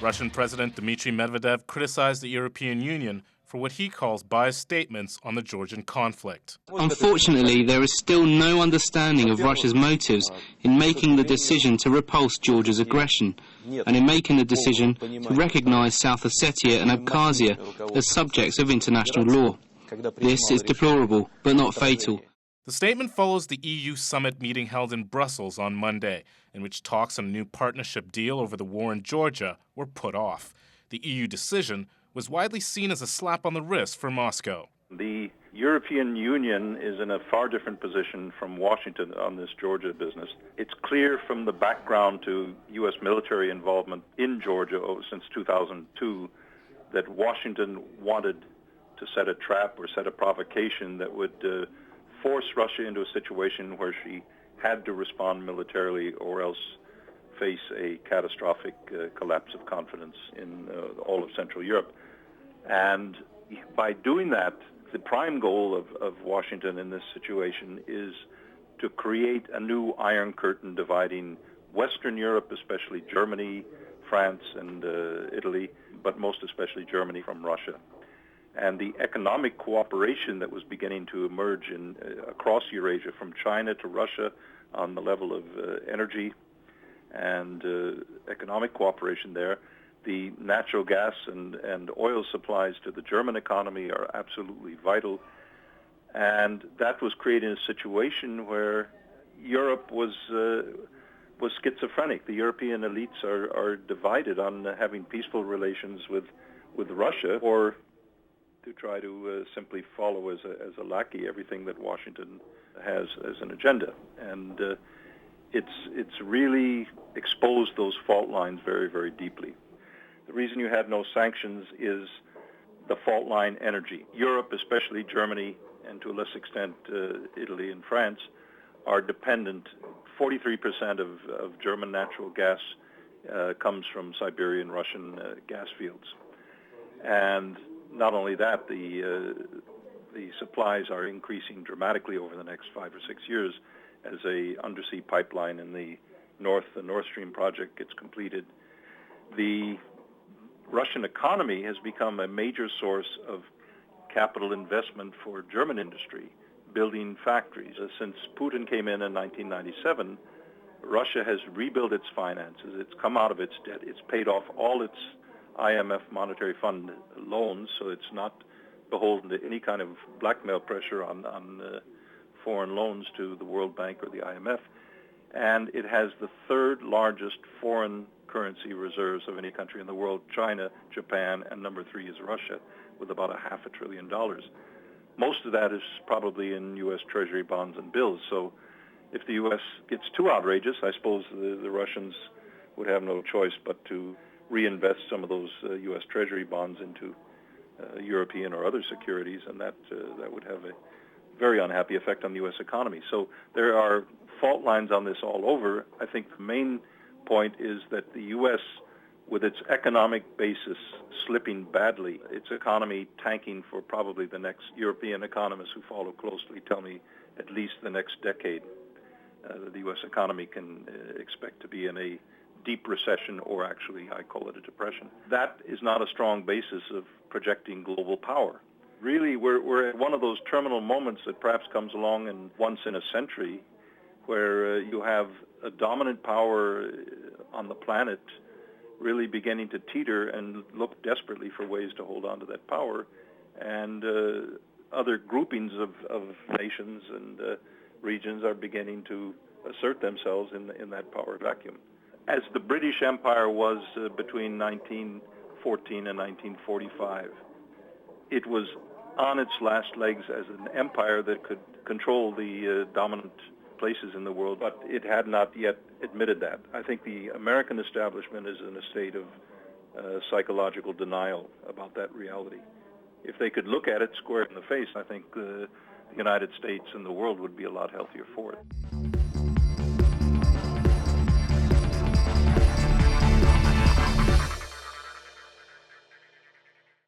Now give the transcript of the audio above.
Russian President Dmitry Medvedev criticized the European Union for what he calls biased statements on the Georgian conflict. Unfortunately, there is still no understanding of Russia's motives in making the decision to repulse Georgia's aggression, and in making the decision to recognize South Ossetia and Abkhazia as subjects of international law. This is deplorable, but not fatal. The statement follows the EU summit meeting held in Brussels on Monday, in which talks on a new partnership deal over the war in Georgia were put off. The EU decision was widely seen as a slap on the wrist for Moscow. The European Union is in a far different position from Washington on this Georgia business. It's clear from the background to U.S. military involvement in Georgia since 2002 that Washington wanted to set a trap or set a provocation that would force Russia into a situation where she had to respond militarily or else face a catastrophic collapse of confidence in all of Central Europe. And by doing that, the prime goal of Washington in this situation is to create a new Iron Curtain dividing Western Europe, especially Germany, France, and Italy, but most especially Germany from Russia. And the economic cooperation that was beginning to emerge across Eurasia, from China to Russia, on the level of energy and economic cooperation there, the natural gas and oil supplies to the German economy are absolutely vital. And that was creating a situation where Europe was schizophrenic. The European elites are divided on having peaceful relations with Russia, or to try to simply follow as a lackey everything that Washington has as an agenda. And it's really exposed those fault lines very, very deeply. The reason you had no sanctions is the fault line energy. Europe, especially Germany, and to a less extent Italy and France, are dependent. 43% of German natural gas comes from Siberian Russian gas fields. And not only that, the supplies are increasing dramatically over the next 5 or 6 years as a undersea pipeline in the Nord Stream project gets completed. The Russian economy has become a major source of capital investment for German industry, building factories. Since Putin came in 1997, Russia has rebuilt its finances. It's come out of its debt. It's paid off all its IMF Monetary Fund loans, so it's not beholden to any kind of blackmail pressure on foreign loans to the World Bank or the IMF. And it has the third largest foreign currency reserves of any country in the world: China, Japan, and number 3 is Russia, with about $500 billion. Most of that is probably in U.S. Treasury bonds and bills. So if the U.S. gets too outrageous, I suppose the Russians would have no choice but to reinvest some of those U.S. Treasury bonds into European or other securities, and that would have a very unhappy effect on the U.S. economy. So there are fault lines on this all over. I think the main point is that the U.S., with its economic basis slipping badly, its economy tanking for probably the next, European economists who follow closely tell me at least the next decade, the U.S. economy can expect to be in a deep recession, or actually I call it a depression. That is not a strong basis of projecting global power. Really, we're at one of those terminal moments that perhaps comes along once in a century, where you have a dominant power on the planet really beginning to teeter and look desperately for ways to hold on to that power, and other groupings of nations and regions are beginning to assert themselves in that power vacuum. As the British Empire was between 1914 and 1945, it was on its last legs as an empire that could control the dominant places in the world, but it had not yet admitted that. I think the American establishment is in a state of psychological denial about that reality. If they could look at it square in the face, I think the United States and the world would be a lot healthier for it.